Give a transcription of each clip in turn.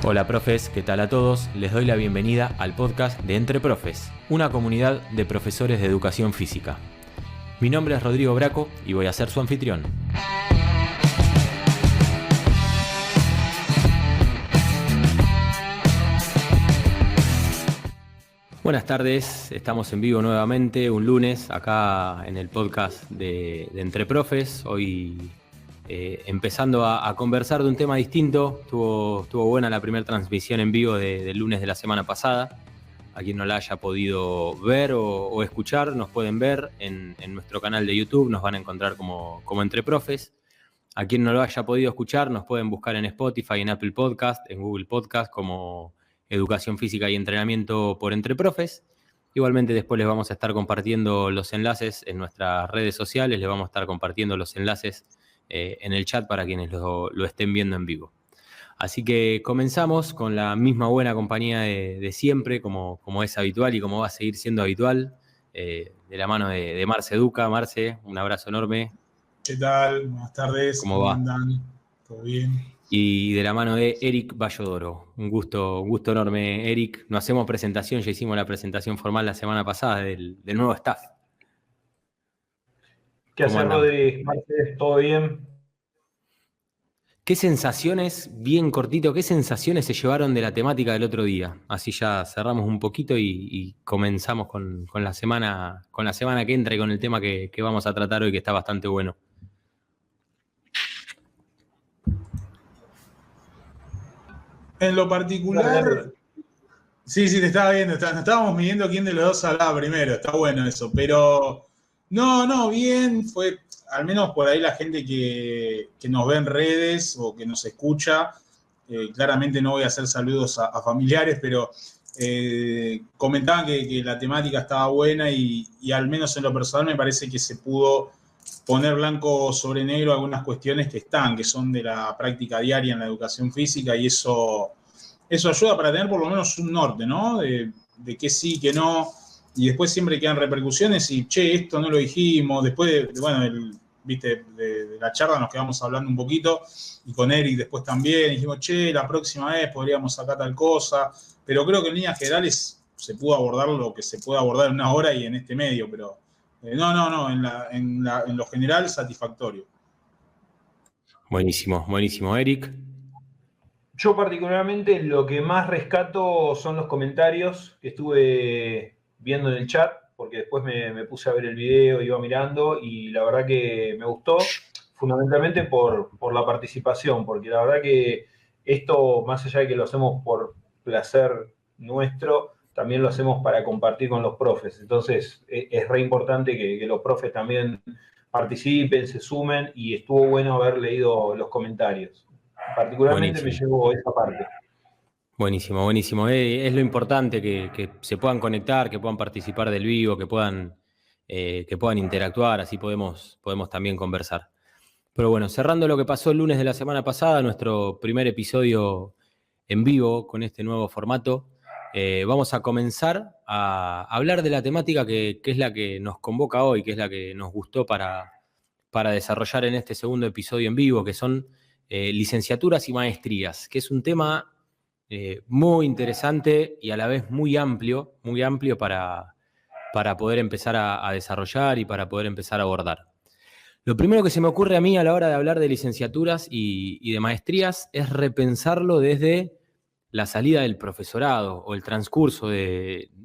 Hola profes, ¿qué tal a todos? Les doy la bienvenida al podcast de Entre Profes, una comunidad de profesores de educación física. Mi nombre es Rodrigo Braco y voy a ser su anfitrión. Buenas tardes, estamos en vivo nuevamente un lunes acá en el podcast de Entre Profes. Hoy empezando a conversar de un tema distinto. Estuvo buena la primera transmisión en vivo del lunes de la semana pasada. A quien no la haya podido ver o escuchar, nos pueden ver en nuestro canal de YouTube, nos van a encontrar como Entre Profes. A quien no lo haya podido escuchar, nos pueden buscar en Spotify, en Apple Podcast, en Google Podcast como Educación Física y Entrenamiento por Entre Profes. Igualmente después les vamos a estar compartiendo los enlaces en nuestras redes sociales, les vamos a estar compartiendo los enlaces en el chat para quienes lo estén viendo en vivo. Así que comenzamos con la misma buena compañía de siempre, como es habitual y como va a seguir siendo habitual, de la mano de Marce Duca. Marce, un abrazo enorme. ¿Qué tal? Buenas tardes. ¿Cómo andan? ¿Todo bien? Y de la mano de Eric Vallodoro. Un gusto enorme, Eric. No hacemos presentación, ya hicimos la presentación formal la semana pasada del nuevo staff. ¿Qué haces, Rodri? Marce, ¿todo bien? ¿Qué sensaciones, bien cortito, qué sensaciones se llevaron de la temática del otro día? Así ya cerramos un poquito y comenzamos con la semana que entra y con el tema que vamos a tratar hoy, que está bastante bueno. En lo particular, sí, te estaba viendo, nos estábamos midiendo quién de los dos hablaba primero, está bueno eso, pero no, bien, fue al menos por ahí la gente que nos ve en redes o que nos escucha. Claramente no voy a hacer saludos a familiares, pero comentaban que la temática estaba buena y al menos en lo personal me parece que se pudo poner blanco sobre negro algunas cuestiones que son de la práctica diaria en la educación física, y eso ayuda para tener por lo menos un norte, ¿no? De qué sí, qué no, y después siempre quedan repercusiones y, esto no lo dijimos, después de la charla nos quedamos hablando un poquito, y con Eric después también, dijimos, la próxima vez podríamos sacar tal cosa, pero creo que en líneas generales se pudo abordar lo que se puede abordar en una hora y en este medio, pero en lo general satisfactorio. Buenísimo, Eric. Yo particularmente lo que más rescato son los comentarios que estuve viendo en el chat, porque después me puse a ver el video, iba mirando y la verdad que me gustó, fundamentalmente por la participación, porque la verdad que esto, más allá de que lo hacemos por placer nuestro, también lo hacemos para compartir con los profes. Entonces es re importante que los profes también participen, se sumen, y estuvo bueno haber leído los comentarios. Particularmente me llevo esa parte. Buenísimo. Es lo importante que se puedan conectar, que puedan participar del vivo, que puedan interactuar, así podemos también conversar. Pero bueno, cerrando lo que pasó el lunes de la semana pasada, nuestro primer episodio en vivo con este nuevo formato, vamos a comenzar a hablar de la temática que es la que nos convoca hoy, que es la que nos gustó para desarrollar en este segundo episodio en vivo, que son licenciaturas y maestrías, que es un tema muy interesante y a la vez muy amplio para poder empezar a desarrollar y para poder empezar a abordar. Lo primero que se me ocurre a mí a la hora de hablar de licenciaturas y de maestrías es repensarlo desde la salida del profesorado o el transcurso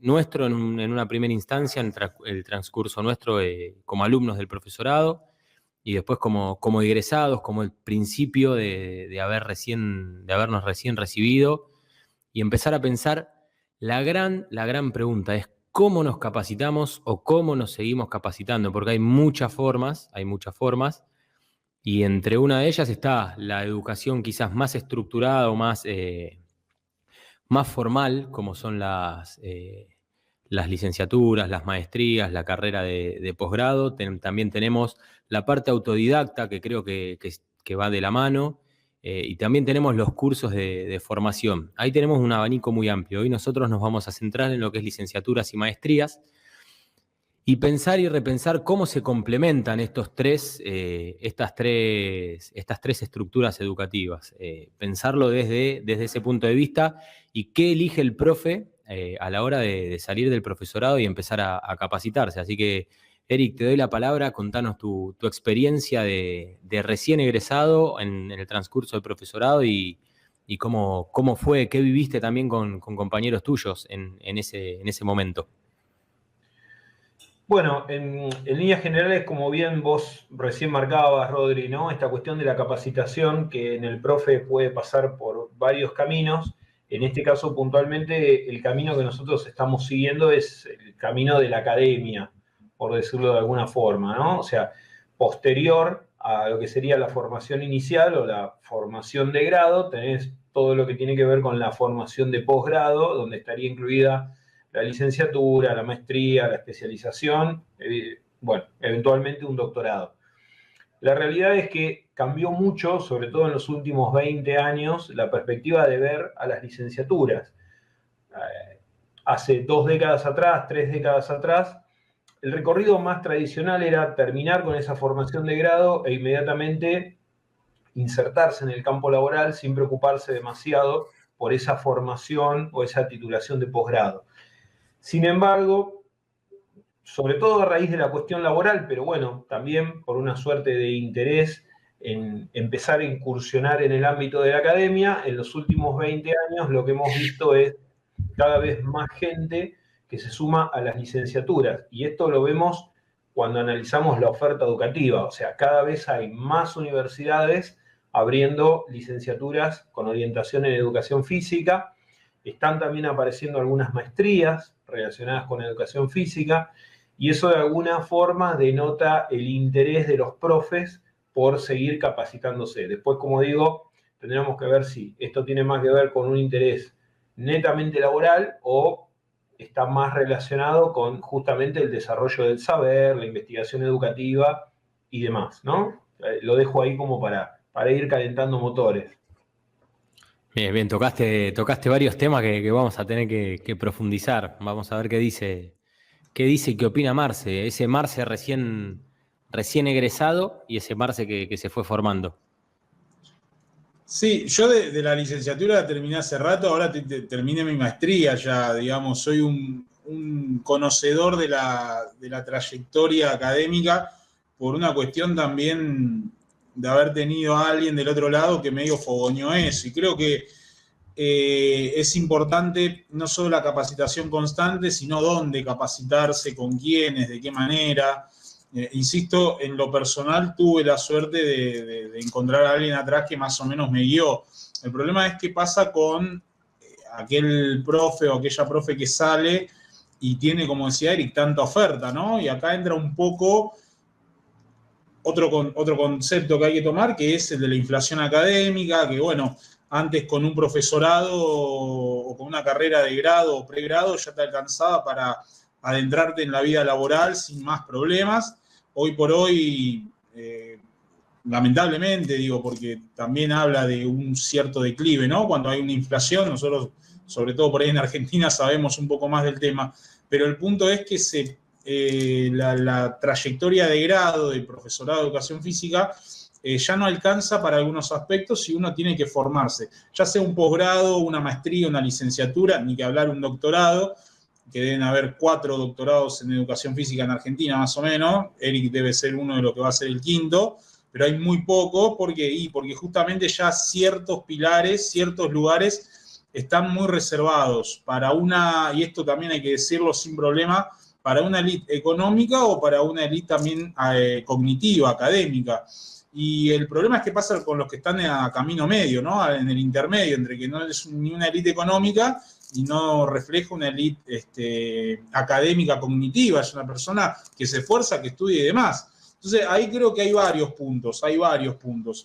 nuestro en una primera instancia, el transcurso nuestro como alumnos del profesorado, y después como egresados, como el principio de habernos recién recibido, y empezar a pensar la gran pregunta es cómo nos capacitamos o cómo nos seguimos capacitando, porque hay muchas formas, y entre una de ellas está la educación quizás más estructurada o más formal, como son las licenciaturas, las maestrías, la carrera de posgrado. También tenemos la parte autodidacta, que creo que va de la mano, y también tenemos los cursos de formación. Ahí tenemos un abanico muy amplio. Hoy nosotros nos vamos a centrar en lo que es licenciaturas y maestrías, Y pensar y repensar cómo se complementan estas tres estructuras educativas. Pensarlo desde ese punto de vista y qué elige el profe a la hora de salir del profesorado y empezar a capacitarse. Así que, Eric, te doy la palabra, contanos tu experiencia de recién egresado en el transcurso del profesorado y cómo fue, qué viviste también con compañeros tuyos en ese momento. Bueno, en líneas generales, como bien vos recién marcabas, Rodri, ¿no? Esta cuestión de la capacitación que en el profe puede pasar por varios caminos. En este caso, puntualmente, el camino que nosotros estamos siguiendo es el camino de la academia, por decirlo de alguna forma, ¿no? O sea, posterior a lo que sería la formación inicial o la formación de grado, tenés todo lo que tiene que ver con la formación de posgrado, donde estaría incluida la licenciatura, la maestría, la especialización, bueno, eventualmente un doctorado. La realidad es que cambió mucho, sobre todo en los últimos 20 años, la perspectiva de ver a las licenciaturas. Hace 2 décadas atrás, 3 décadas atrás, el recorrido más tradicional era terminar con esa formación de grado e inmediatamente insertarse en el campo laboral sin preocuparse demasiado por esa formación o esa titulación de posgrado. Sin embargo, sobre todo a raíz de la cuestión laboral, pero bueno, también por una suerte de interés en empezar a incursionar en el ámbito de la academia, en los últimos 20 años lo que hemos visto es cada vez más gente que se suma a las licenciaturas. Y esto lo vemos cuando analizamos la oferta educativa, o sea, cada vez hay más universidades abriendo licenciaturas con orientación en educación física. Están también apareciendo algunas maestrías relacionadas con educación física, y eso de alguna forma denota el interés de los profes por seguir capacitándose. Después, como digo, tendremos que ver si esto tiene más que ver con un interés netamente laboral o está más relacionado con justamente el desarrollo del saber, la investigación educativa y demás, ¿no? Lo dejo ahí como para ir calentando motores. Bien, tocaste varios temas que vamos a tener que profundizar. Vamos a ver qué dice y qué opina Marce. Ese Marce recién egresado y ese Marce que se fue formando. Sí, yo de la licenciatura terminé hace rato, ahora terminé mi maestría ya, digamos, soy un conocedor de la trayectoria académica por una cuestión también de haber tenido a alguien del otro lado que medio fogoneó eso. Y creo que es importante no solo la capacitación constante, sino dónde capacitarse, con quiénes, de qué manera. Insisto, en lo personal tuve la suerte de encontrar a alguien atrás que más o menos me guió. El problema es qué pasa con aquel profe o aquella profe que sale y tiene, como decía Eric, tanta oferta, ¿no? Y acá entra un poco otro concepto que hay que tomar, que es el de la inflación académica, que bueno, antes con un profesorado o con una carrera de grado o pregrado ya te alcanzaba para adentrarte en la vida laboral sin más problemas. Hoy por hoy, lamentablemente, digo, porque también habla de un cierto declive, ¿no? Cuando hay una inflación, nosotros, sobre todo por ahí en Argentina, sabemos un poco más del tema, pero el punto es que la trayectoria de grado del profesorado de educación física ya no alcanza para algunos aspectos y uno tiene que formarse, ya sea un posgrado, una maestría, una licenciatura, ni que hablar un doctorado, que deben haber 4 doctorados en educación física en Argentina más o menos. Eric debe ser uno de los que va a ser el 5º, pero hay muy poco porque justamente ya ciertos pilares, ciertos lugares están muy reservados para una, y esto también hay que decirlo sin problema, para una élite económica o para una élite también cognitiva, académica. Y el problema es que pasa con los que están a camino medio, ¿no? En el intermedio, entre que no es ni una élite económica y no refleja una élite académica cognitiva, es una persona que se esfuerza, que estudia y demás. Entonces, ahí creo que hay varios puntos.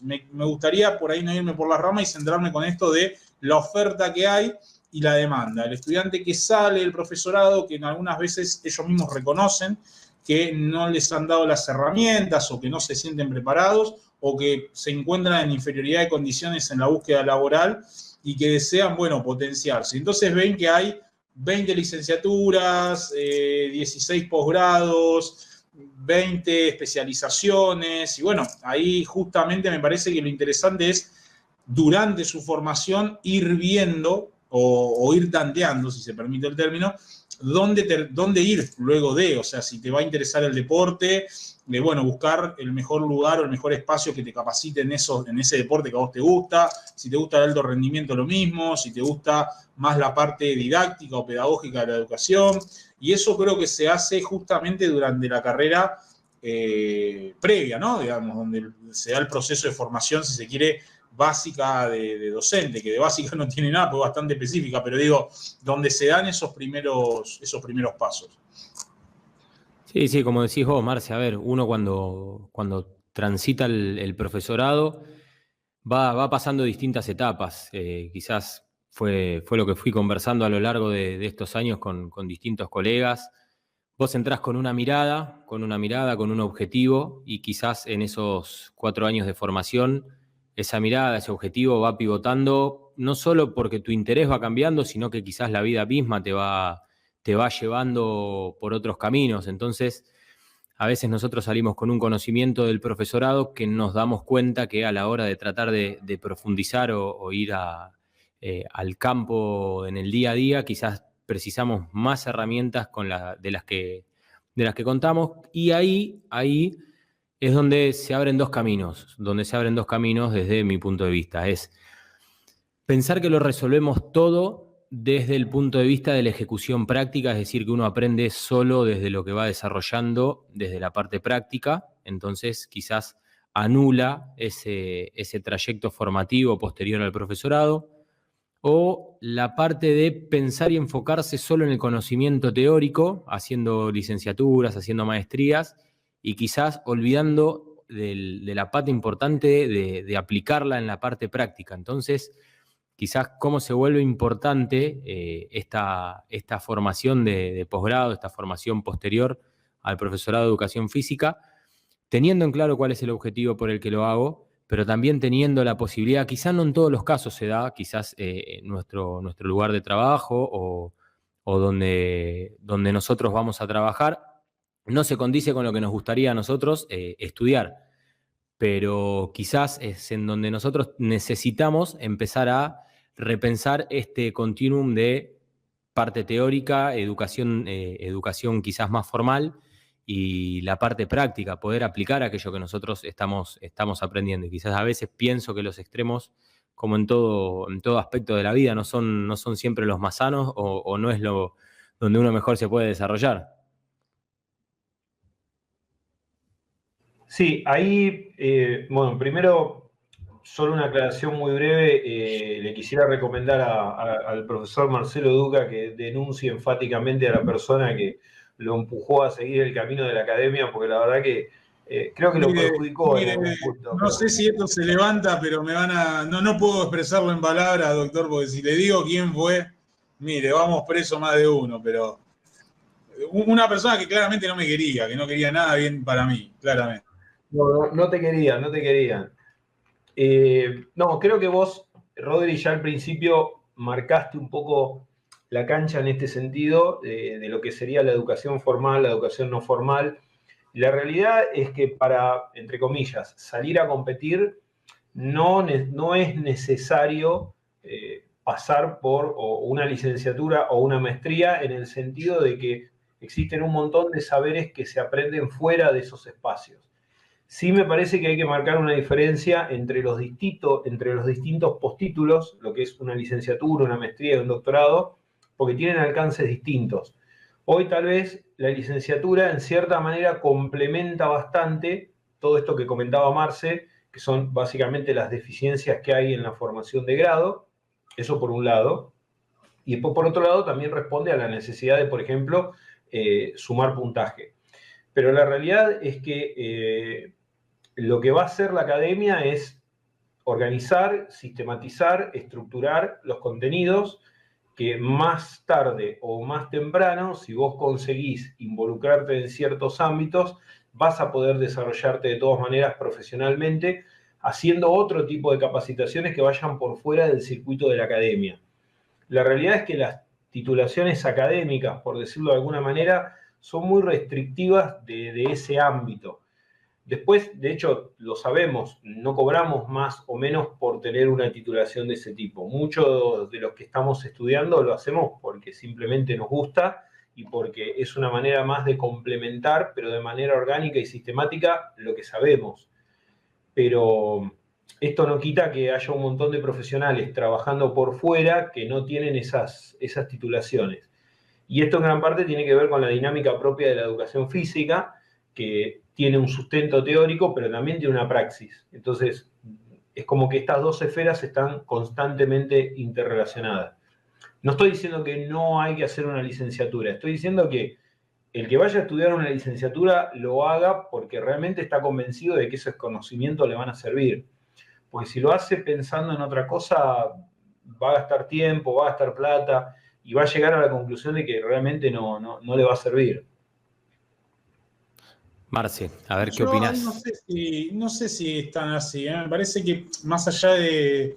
Me gustaría por ahí no irme por las ramas y centrarme con esto de la oferta que hay y la demanda. El estudiante que sale del profesorado, que en algunas veces ellos mismos reconocen que no les han dado las herramientas o que no se sienten preparados o que se encuentran en inferioridad de condiciones en la búsqueda laboral y que desean, bueno, potenciarse. Entonces ven que hay 20 licenciaturas, 16 posgrados, 20 especializaciones, y bueno, ahí justamente me parece que lo interesante es, durante su formación, ir viendo o ir tanteando, si se permite el término, dónde ir luego de, o sea, si te va a interesar el deporte, de, bueno, buscar el mejor lugar o el mejor espacio que te capacite en ese deporte que a vos te gusta, si te gusta el alto rendimiento lo mismo, si te gusta más la parte didáctica o pedagógica de la educación, y eso creo que se hace justamente durante la carrera previa, ¿no? Digamos, donde se da el proceso de formación, si se quiere, básica de docente, que de básica no tiene nada, pues bastante específica, pero digo, donde se dan esos primeros pasos. Sí, sí, como decís vos, Marce, a ver, uno cuando transita el profesorado va pasando distintas etapas. Quizás fue lo que fui conversando a lo largo de estos años con distintos colegas. Vos entrás con una mirada, con un objetivo, y quizás en esos 4 años de formación, esa mirada, ese objetivo va pivotando, no solo porque tu interés va cambiando, sino que quizás la vida misma te va llevando por otros caminos. Entonces, a veces nosotros salimos con un conocimiento del profesorado que nos damos cuenta que a la hora de tratar de profundizar o ir al campo en el día a día, quizás precisamos más herramientas de las que contamos, y ahí es donde se abren dos caminos, desde mi punto de vista. Es pensar que lo resolvemos todo desde el punto de vista de la ejecución práctica, es decir, que uno aprende solo desde lo que va desarrollando, desde la parte práctica. Entonces quizás anula ese trayecto formativo posterior al profesorado, o la parte de pensar y enfocarse solo en el conocimiento teórico, haciendo licenciaturas, haciendo maestrías, y quizás olvidando de la parte importante de aplicarla en la parte práctica. Entonces, quizás cómo se vuelve importante esta formación de posgrado, esta formación posterior al profesorado de educación física, teniendo en claro cuál es el objetivo por el que lo hago, pero también teniendo la posibilidad, quizás no en todos los casos se da, quizás en nuestro lugar de trabajo o donde nosotros vamos a trabajar, no se condice con lo que nos gustaría a nosotros estudiar, pero quizás es en donde nosotros necesitamos empezar a repensar este continuum de parte teórica, educación quizás más formal, y la parte práctica, poder aplicar aquello que nosotros estamos aprendiendo. Y quizás a veces pienso que los extremos, como en todo aspecto de la vida, no son siempre los más sanos, o no es donde uno mejor se puede desarrollar. Sí, ahí, bueno, primero, solo una aclaración muy breve. Le quisiera recomendar al profesor Marcelo Duca que denuncie enfáticamente a la persona que lo empujó a seguir el camino de la academia, porque la verdad que creo que lo perjudicó en algún punto. No sé si esto se levanta, pero no puedo expresarlo en palabras, doctor, porque si le digo quién fue, mire, vamos preso más de uno, pero una persona que claramente no me quería, que no quería nada bien para mí, claramente. No te querían. No, creo que vos, Rodri, ya al principio marcaste un poco la cancha en este sentido de lo que sería la educación formal, la educación no formal. La realidad es que para, entre comillas, salir a competir no es necesario pasar por una licenciatura o una maestría, en el sentido de que existen un montón de saberes que se aprenden fuera de esos espacios. Sí me parece que hay que marcar una diferencia entre los distintos postítulos, lo que es una licenciatura, una maestría y un doctorado, porque tienen alcances distintos. Hoy tal vez la licenciatura en cierta manera complementa bastante todo esto que comentaba Marce, que son básicamente las deficiencias que hay en la formación de grado, eso por un lado, y por otro lado también responde a la necesidad de, por ejemplo, sumar puntaje. Pero la realidad es que lo que va a hacer la academia es organizar, sistematizar, estructurar los contenidos que más tarde o más temprano, si vos conseguís involucrarte en ciertos ámbitos, vas a poder desarrollarte de todas maneras profesionalmente, haciendo otro tipo de capacitaciones que vayan por fuera del circuito de la academia. La realidad es que titulaciones académicas, por decirlo de alguna manera, son muy restrictivas de ese ámbito. Después, de hecho, lo sabemos, no cobramos más o menos por tener una titulación de ese tipo. Muchos de los que estamos estudiando lo hacemos porque simplemente nos gusta y porque es una manera más de complementar, pero de manera orgánica y sistemática, lo que sabemos. Pero esto no quita que haya un montón de profesionales trabajando por fuera que no tienen esas titulaciones. Y esto en gran parte tiene que ver con la dinámica propia de la educación física, que tiene un sustento teórico, pero también tiene una praxis. Entonces, es como que estas dos esferas están constantemente interrelacionadas. No estoy diciendo que no hay que hacer una licenciatura, estoy diciendo que el que vaya a estudiar una licenciatura lo haga porque realmente está convencido de que esos conocimientos le van a servir. Porque si lo hace pensando en otra cosa, va a gastar tiempo, va a gastar plata y va a llegar a la conclusión de que realmente no le va a servir. Marce, a ver qué Yo opinás. ahí no sé si están así. Me parece que más allá de...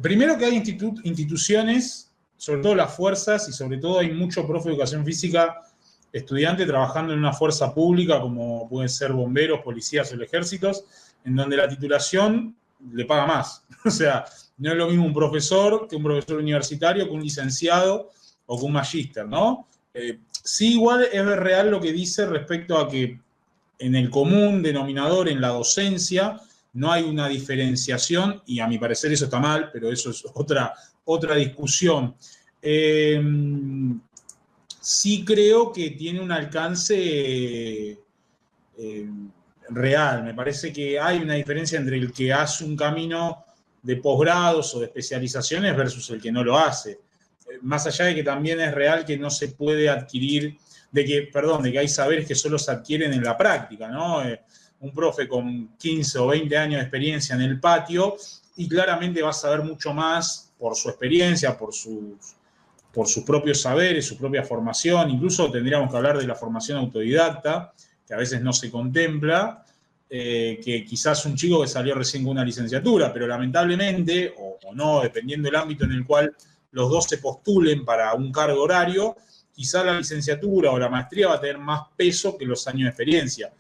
Primero que hay instituciones, sobre todo las fuerzas, y sobre todo hay mucho profe de educación física estudiante trabajando en una fuerza pública, como pueden ser bomberos, policías o el ejército, en donde la titulación le paga más. O sea, no es lo mismo un profesor que un profesor universitario, que un licenciado o que un magíster, ¿no? Sí, igual es real lo que dice respecto a que en el común denominador, en la docencia, no hay una diferenciación, y a mi parecer eso está mal, pero eso es otra discusión. Sí creo que tiene un alcance real. Me parece que hay una diferencia entre el que hace un camino de posgrados o de especializaciones versus el que no lo hace. Más allá de que también es real que no se puede adquirir, de que hay saberes que solo se adquieren en la práctica, ¿no? Un profe con 15 o 20 años de experiencia en el patio y claramente va a saber mucho más por su experiencia, por sus propios saberes, su propia formación. Incluso tendríamos que hablar de la formación autodidacta, que a veces no se contempla, que quizás un chico que salió recién con una licenciatura, pero lamentablemente, o no, dependiendo del ámbito en el cual los dos se postulen para un cargo horario, quizá la licenciatura o la maestría va a tener más peso que los años de experiencia.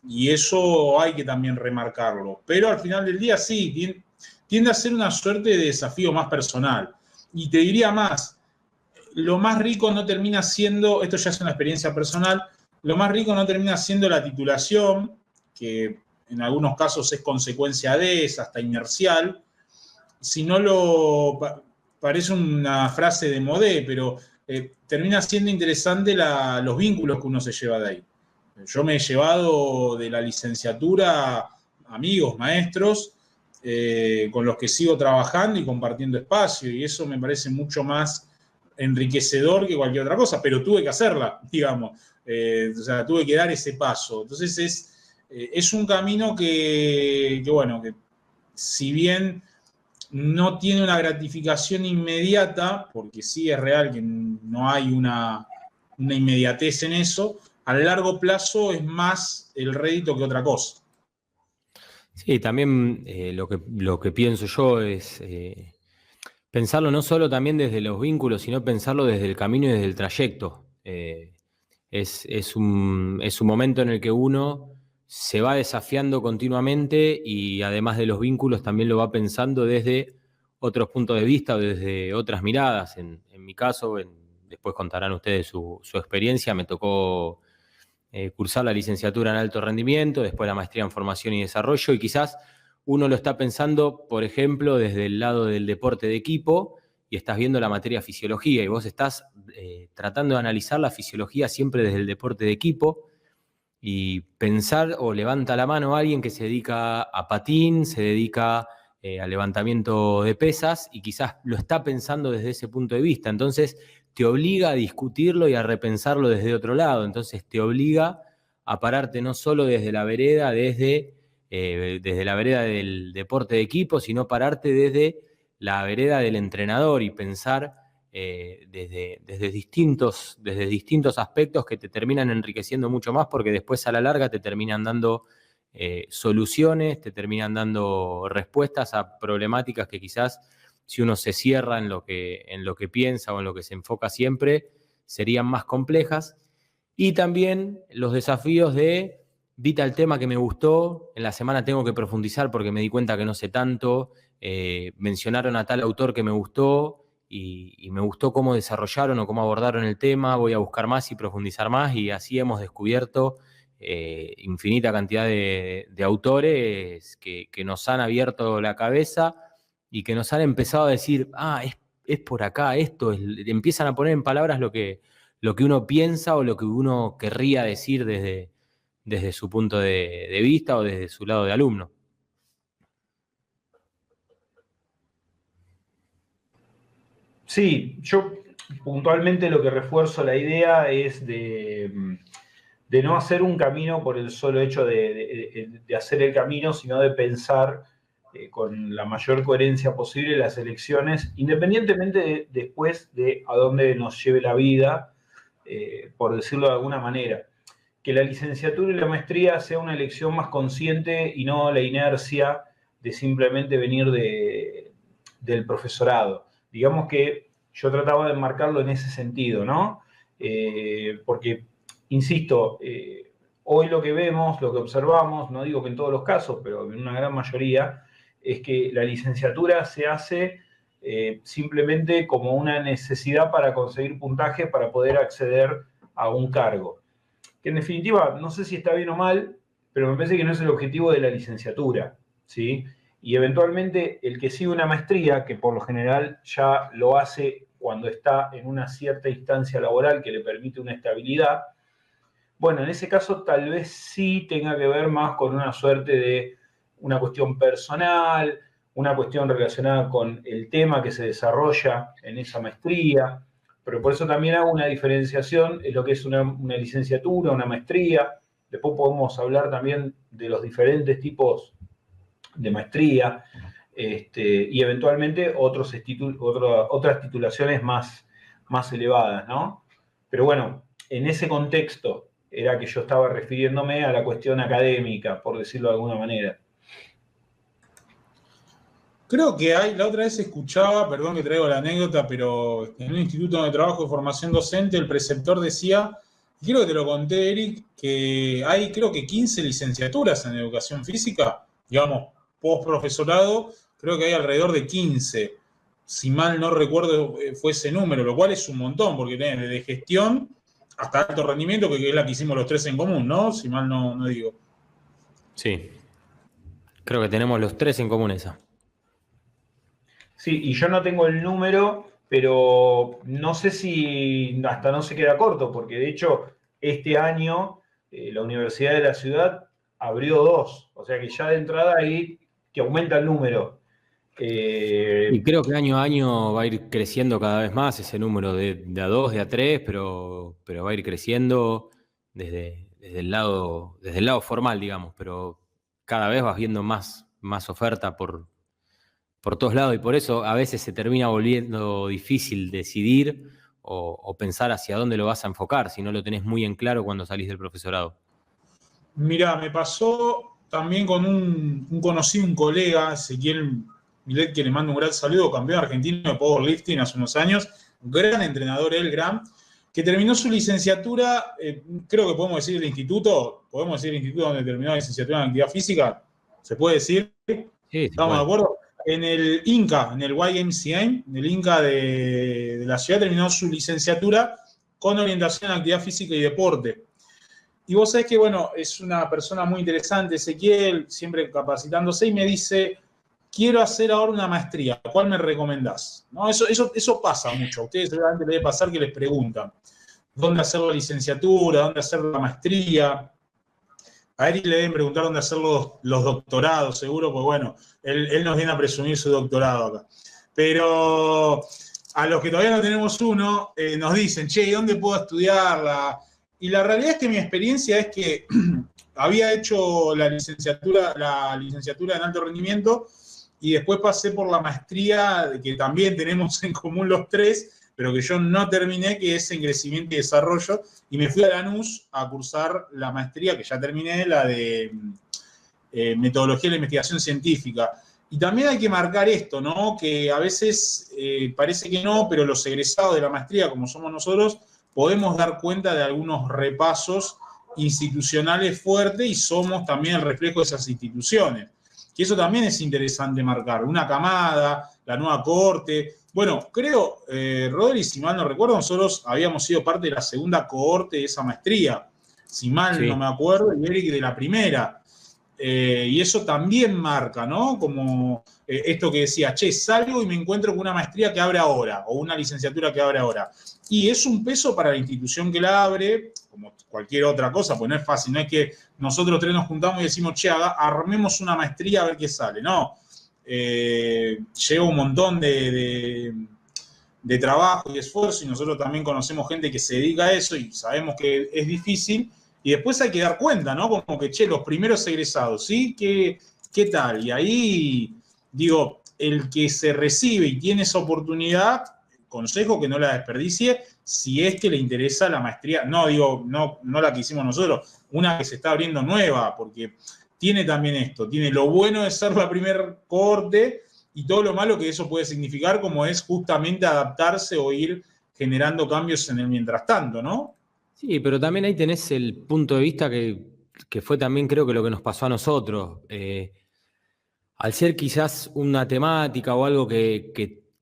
Y eso hay que también remarcarlo. Pero al final del día sí, tiende a ser una suerte de desafío más personal. Y te diría más, lo más rico no termina siendo, esto ya es una experiencia personal, lo más rico no termina siendo la titulación, que en algunos casos es consecuencia de, es hasta inercial, sino parece una frase de modé, pero termina siendo interesante los vínculos que uno se lleva de ahí. Yo me he llevado de la licenciatura amigos, maestros, con los que sigo trabajando y compartiendo espacio, y eso me parece mucho más enriquecedor que cualquier otra cosa, pero tuve que hacerla, digamos. O sea, tuve que dar ese paso. Entonces es un camino que si bien no tiene una gratificación inmediata, porque sí es real que no hay una inmediatez en eso, a largo plazo es más el rédito que otra cosa. Sí, también lo que pienso yo es pensarlo no solo también desde los vínculos, sino pensarlo desde el camino y desde el trayecto. Es un momento en el que uno se va desafiando continuamente y además de los vínculos también lo va pensando desde otros puntos de vista o desde otras miradas. En mi caso, después contarán ustedes su experiencia, me tocó cursar la licenciatura en alto rendimiento, después la maestría en formación y desarrollo, y quizás uno lo está pensando, por ejemplo, desde el lado del deporte de equipo, y estás viendo la materia fisiología, y vos estás tratando de analizar la fisiología siempre desde el deporte de equipo, y pensar, o levanta la mano alguien que se dedica a patín, se dedica al levantamiento de pesas, y quizás lo está pensando desde ese punto de vista. Entonces te obliga a discutirlo y a repensarlo desde otro lado. Entonces te obliga a pararte no solo desde la vereda, desde la vereda del deporte de equipo, sino pararte desde la vereda del entrenador y pensar desde distintos aspectos que te terminan enriqueciendo mucho más, porque después a la larga te terminan dando soluciones, te terminan dando respuestas a problemáticas que quizás si uno se cierra en lo que piensa o en lo que se enfoca siempre, serían más complejas. Y también los desafíos de, vi tal tema que me gustó, en la semana tengo que profundizar porque me di cuenta que no sé tanto, mencionaron a tal autor que me gustó y me gustó cómo desarrollaron o cómo abordaron el tema, voy a buscar más y profundizar más, y así hemos descubierto infinita cantidad de autores que nos han abierto la cabeza y que nos han empezado a decir, es por acá, empiezan a poner en palabras lo que uno piensa o lo que uno querría decir desde su punto de vista o desde su lado de alumno. Sí, yo puntualmente lo que refuerzo la idea es de no hacer un camino por el solo hecho de hacer el camino, sino de pensar con la mayor coherencia posible las elecciones, independientemente después de a dónde nos lleve la vida, por decirlo de alguna manera. Que la licenciatura y la maestría sea una elección más consciente y no la inercia de simplemente venir del profesorado. Digamos que yo trataba de enmarcarlo en ese sentido, ¿no? Porque, insisto, hoy lo que vemos, lo que observamos, no digo que en todos los casos, pero en una gran mayoría, es que la licenciatura se hace simplemente como una necesidad para conseguir puntaje para poder acceder a un cargo. Que en definitiva, no sé si está bien o mal, pero me parece que no es el objetivo de la licenciatura, ¿sí? Y eventualmente el que sigue una maestría, que por lo general ya lo hace cuando está en una cierta instancia laboral que le permite una estabilidad, bueno, en ese caso tal vez sí tenga que ver más con una suerte de una cuestión personal, una cuestión relacionada con el tema que se desarrolla en esa maestría, pero por eso también hago una diferenciación en lo que es una licenciatura, una maestría. Después podemos hablar también de los diferentes tipos de maestría y eventualmente otras titulaciones más elevadas, ¿no? Pero bueno, en ese contexto era que yo estaba refiriéndome a la cuestión académica, por decirlo de alguna manera. Creo que la otra vez escuchaba, perdón que traigo la anécdota, pero en un instituto donde trabajo de formación docente, el preceptor decía, creo que te lo conté, Eric, que hay creo que 15 licenciaturas en educación física, digamos, postprofesorado, creo que hay alrededor de 15. Si mal no recuerdo, fue ese número, lo cual es un montón, porque tenés desde gestión hasta alto rendimiento, que es la que hicimos los tres en común, ¿no? Si mal no digo. Sí, creo que tenemos los tres en común esa. Sí, y yo no tengo el número, pero no sé si hasta no se queda corto, porque de hecho este año la Universidad de la Ciudad abrió 2, o sea que ya de entrada ahí que aumenta el número. Y creo que año a año va a ir creciendo cada vez más ese número de A2, de A3, pero va a ir creciendo desde el lado formal, digamos, pero cada vez vas viendo más oferta por todos lados, y por eso a veces se termina volviendo difícil decidir o pensar hacia dónde lo vas a enfocar, si no lo tenés muy en claro cuando salís del profesorado. Mirá, me pasó también con un conocido, un colega, Ezequiel Milet, que le mando un gran saludo, campeón argentino de powerlifting hace unos años, un gran entrenador, que terminó su licenciatura, creo que podemos decir el instituto donde terminó la licenciatura en actividad física, ¿se puede decir? Sí, ¿estamos de acuerdo? En el INCA, en el YMCA, en el INCA de la ciudad, terminó su licenciatura con orientación en actividad física y deporte. Y vos sabés que, bueno, es una persona muy interesante, Ezequiel, siempre capacitándose, y me dice, quiero hacer ahora una maestría, ¿cuál me recomendás? ¿No? Eso pasa mucho, a ustedes seguramente les debe pasar que les preguntan dónde hacer la licenciatura, dónde hacer la maestría. A Eric le deben preguntar dónde hacer los doctorados, seguro, pues bueno, él nos viene a presumir su doctorado acá. Pero a los que todavía no tenemos uno, nos dicen, che, ¿dónde puedo estudiarla? Y la realidad es que mi experiencia es que había hecho la licenciatura en alto rendimiento y después pasé por la maestría que también tenemos en común los tres, pero que yo no terminé, que es en crecimiento y desarrollo, y me fui a Lanús a cursar la maestría, que ya terminé, la de metodología de la investigación científica. Y también hay que marcar esto, ¿no? Que a veces parece que no, pero los egresados de la maestría, como somos nosotros, podemos dar cuenta de algunos repasos institucionales fuertes y somos también el reflejo de esas instituciones. Que eso también es interesante marcar. Una camada, la nueva cohorte. Bueno, creo, Rodri, si mal no recuerdo, nosotros habíamos sido parte de la segunda cohorte de esa maestría. Si mal no me acuerdo, y Eric de la primera. Y eso también marca, ¿no? Como esto que decía, che, salgo y me encuentro con una maestría que abre ahora, o una licenciatura que abre ahora. Y es un peso para la institución que la abre, como cualquier otra cosa, pues no es fácil, no es que nosotros tres nos juntamos y decimos, che, armemos una maestría a ver qué sale, no. Lleva un montón de trabajo y esfuerzo, y nosotros también conocemos gente que se dedica a eso y sabemos que es difícil. Y después hay que dar cuenta, ¿no? Como que, che, los primeros egresados, ¿sí? ¿Qué tal? Y ahí, digo, el que se recibe y tiene esa oportunidad, consejo que no la desperdicie, si es que le interesa la maestría. No, digo, no la que hicimos nosotros, una que se está abriendo nueva, porque tiene también esto, tiene lo bueno de ser la primer cohorte y todo lo malo que eso puede significar, como es justamente adaptarse o ir generando cambios en el mientras tanto, ¿no? Sí, pero también ahí tenés el punto de vista que fue también creo que lo que nos pasó a nosotros. Al ser quizás una temática o algo que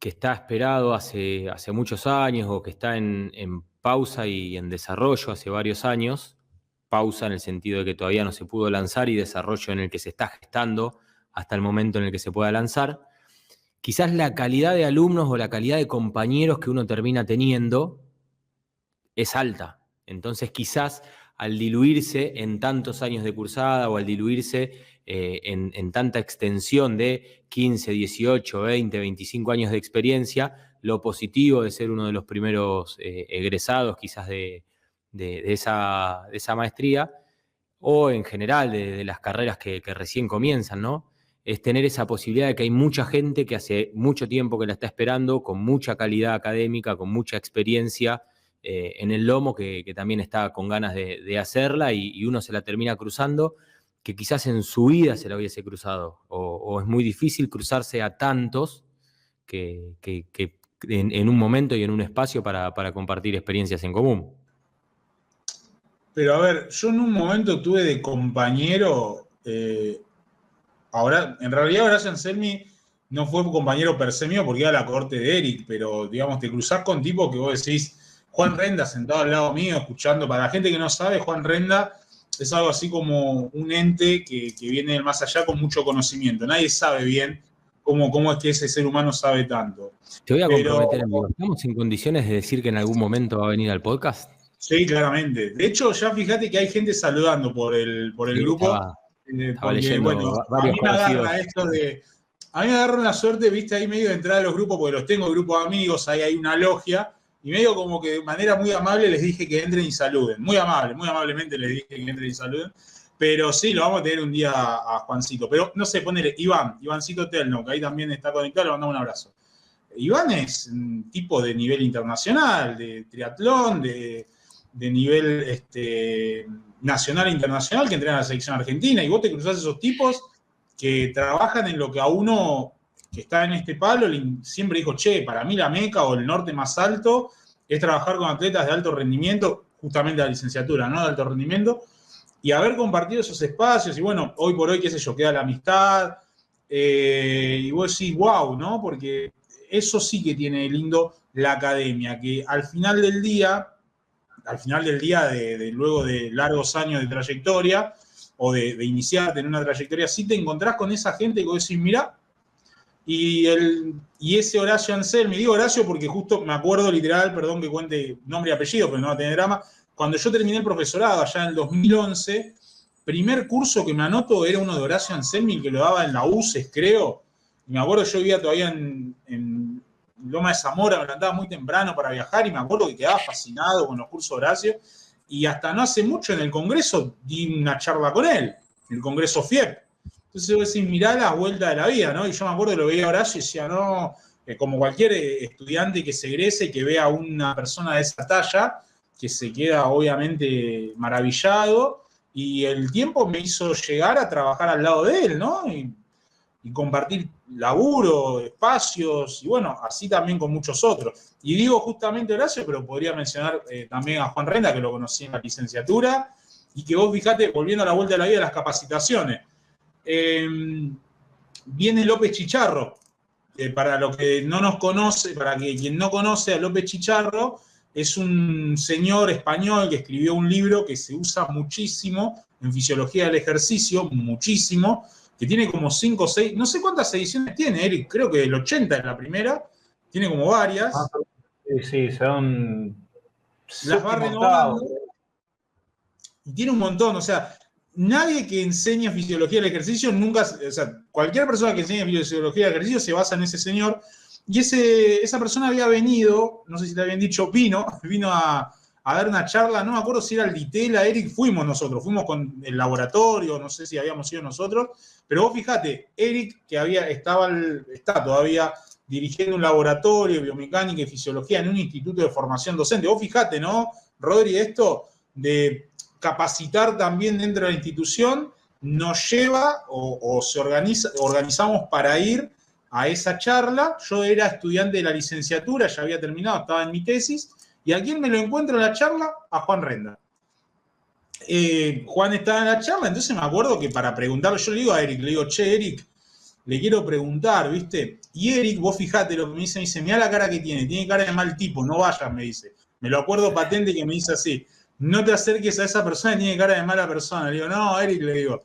está esperado hace muchos años o que está en pausa y en desarrollo hace varios años, pausa en el sentido de que todavía no se pudo lanzar y desarrollo en el que se está gestando hasta el momento en el que se pueda lanzar, quizás la calidad de alumnos o la calidad de compañeros que uno termina teniendo es alta. Entonces quizás al diluirse en tantos años de cursada o al diluirse en tanta extensión de 15, 18, 20, 25 años de experiencia, lo positivo de ser uno de los primeros egresados quizás de esa maestría o en general de las carreras que recién comienzan, ¿no? Es tener esa posibilidad de que hay mucha gente que hace mucho tiempo que la está esperando, con mucha calidad académica, con mucha experiencia, en el lomo que también está con ganas de hacerla y uno se la termina cruzando, que quizás en su vida se la hubiese cruzado, o es muy difícil cruzarse a tantos que en un momento y en un espacio para compartir experiencias en común. Pero a ver, yo en un momento tuve de compañero, ahora, en realidad Horacio Anselmi no fue compañero per se mío porque iba a la corte de Eric, pero digamos, te cruzás con tipos que vos decís, Juan Renda sentado al lado mío, escuchando. Para la gente que no sabe, Juan Renda es algo así como un ente que viene del más allá con mucho conocimiento. Nadie sabe bien cómo es que ese ser humano sabe tanto. Te voy a comprometer, amigo. ¿Estamos en condiciones de decir que en algún momento va a venir al podcast? Sí, claramente. De hecho, ya fíjate que hay gente saludando por el grupo. Estaba leyendo bueno, varios a mí me agarra la suerte, viste, ahí medio de entrar a los grupos, porque los tengo grupos de amigos, ahí hay una logia, y medio como que de manera muy amable les dije que entren y saluden. Muy amablemente les dije que entren y saluden. Pero sí, lo vamos a tener un día a Juancito. Pero no sé, ponele Ivancito Telno, que ahí también está conectado, le mandamos un abrazo. Iván es un tipo de nivel internacional, de triatlón, de nivel nacional e internacional, que entrena en la selección argentina, y vos te cruzás esos tipos que trabajan en lo que a uno que está en este palo siempre dijo, che, para mí la meca o el norte más alto es trabajar con atletas de alto rendimiento, justamente la licenciatura, ¿no? De alto rendimiento, y haber compartido esos espacios, y bueno, hoy por hoy, qué sé yo, queda la amistad, y vos decís, wow, ¿no? Porque eso sí que tiene lindo la academia, que al final del día, luego de largos años de trayectoria, o de iniciarte en una trayectoria, sí te encontrás con esa gente que vos decís, mirá, y ese Horacio Anselmi, digo Horacio porque justo me acuerdo literal, perdón que cuente nombre y apellido, pero no va a tener drama, cuando yo terminé el profesorado allá en el 2011, primer curso que me anoto era uno de Horacio Anselmi, que lo daba en la UCES, creo, y me acuerdo, yo vivía todavía en Loma de Zamora, me levantaba muy temprano para viajar, y me acuerdo que quedaba fascinado con los cursos de Horacio, y hasta no hace mucho en el Congreso di una charla con él, en el Congreso FIEP. Entonces vos decís, mirá la vuelta de la vida, ¿no? Y yo me acuerdo que lo veía a Horacio y decía, no, como cualquier estudiante que se egrese y que vea a una persona de esa talla, que se queda obviamente maravillado, y el tiempo me hizo llegar a trabajar al lado de él, ¿no? y compartir laburo, espacios, y bueno, así también con muchos otros. Y digo justamente Horacio, pero podría mencionar también a Juan Renda, que lo conocí en la licenciatura, y que vos fijate, volviendo a la vuelta de la vida, las capacitaciones. Viene López Chicharro, para lo que no nos conoce, para que quien no conoce a López Chicharro, es un señor español que escribió un libro que se usa muchísimo en fisiología del ejercicio, muchísimo, que tiene como 5 o 6, no sé cuántas ediciones tiene, Eric, creo que el 80 es la primera, tiene como varias. Sí, son... Las va renovando. Y tiene un montón, o sea, nadie que enseña fisiología del ejercicio nunca, o sea, cualquier persona que enseña fisiología del ejercicio se basa en ese señor, y esa persona había venido, no sé si te habían dicho, vino a dar una charla, no me acuerdo si era el Ditela, Eric, fuimos con el laboratorio, no sé si habíamos ido nosotros, pero vos fijate, Eric, que está todavía dirigiendo un laboratorio de biomecánica y fisiología en un instituto de formación docente. Vos fijate, ¿no, Rodri? Esto de capacitar también dentro de la institución nos lleva o organizamos para ir a esa charla. Yo era estudiante de la licenciatura, ya había terminado, estaba en mi tesis, y ¿a quién me lo encuentro en la charla? A Juan Renda. Juan estaba en la charla, entonces me acuerdo que para preguntarle, yo le digo a Eric, le digo, che, Eric, le quiero preguntar, ¿viste? Y Eric, vos fijate lo que me dice, mirá la cara que tiene cara de mal tipo, no vayas, me dice. Me lo acuerdo patente que me dice así, no te acerques a esa persona, tiene cara de mala persona. Le digo, no, Eric, le digo,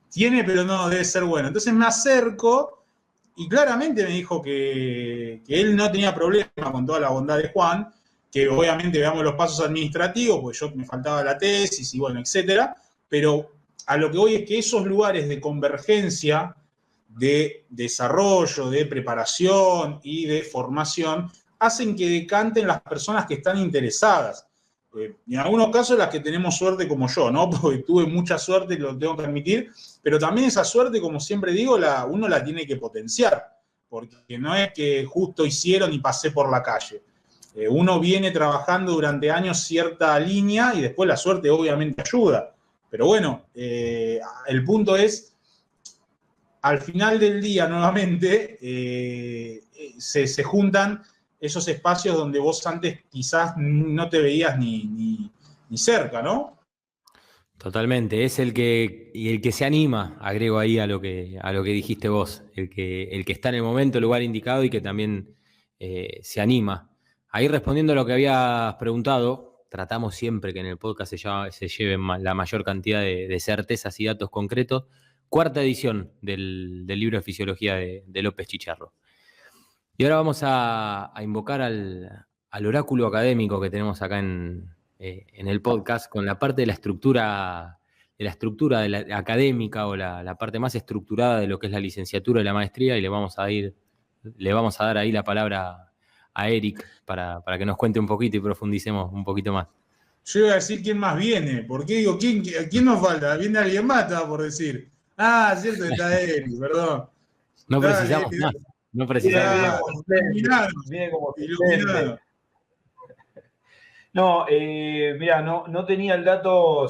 tiene, pero no, debe ser bueno. Entonces me acerco y claramente me dijo que él no tenía problema con toda la bondad de Juan, que obviamente veamos los pasos administrativos, porque yo me faltaba la tesis y bueno, etcétera, pero a lo que voy es que esos lugares de convergencia, de desarrollo, de preparación y de formación, hacen que decanten las personas que están interesadas. En algunos casos las que tenemos suerte como yo, ¿no? Porque tuve mucha suerte, lo tengo que admitir, pero también esa suerte, como siempre digo, uno la tiene que potenciar, porque no es que justo hicieron y pasé por la calle. Uno viene trabajando durante años cierta línea y después la suerte obviamente ayuda. Pero bueno, el punto es, al final del día nuevamente, se juntan esos espacios donde vos antes quizás no te veías ni cerca, ¿no? Totalmente, es el que se anima, agrego ahí a lo que dijiste vos, el que está en el momento, el lugar indicado y que también se anima. Ahí respondiendo a lo que habías preguntado, tratamos siempre que en el podcast se lleven la mayor cantidad de certezas y datos concretos. 4ª edición del libro de Fisiología de López Chicharro. Y ahora vamos a invocar al oráculo académico que tenemos acá en el podcast, con la parte de la estructura de la académica o la parte más estructurada de lo que es la licenciatura y la maestría, y le vamos a dar ahí la palabra a Eric para que nos cuente un poquito y profundicemos un poquito más. Yo iba a decir quién más viene, porque digo, ¿quién nos falta? ¿Viene alguien más? Estaba por decir. Ah, cierto, está Eric, perdón. No precisamos más. No precisamos más. Viene como iluminado. No, mira, no tenía el dato,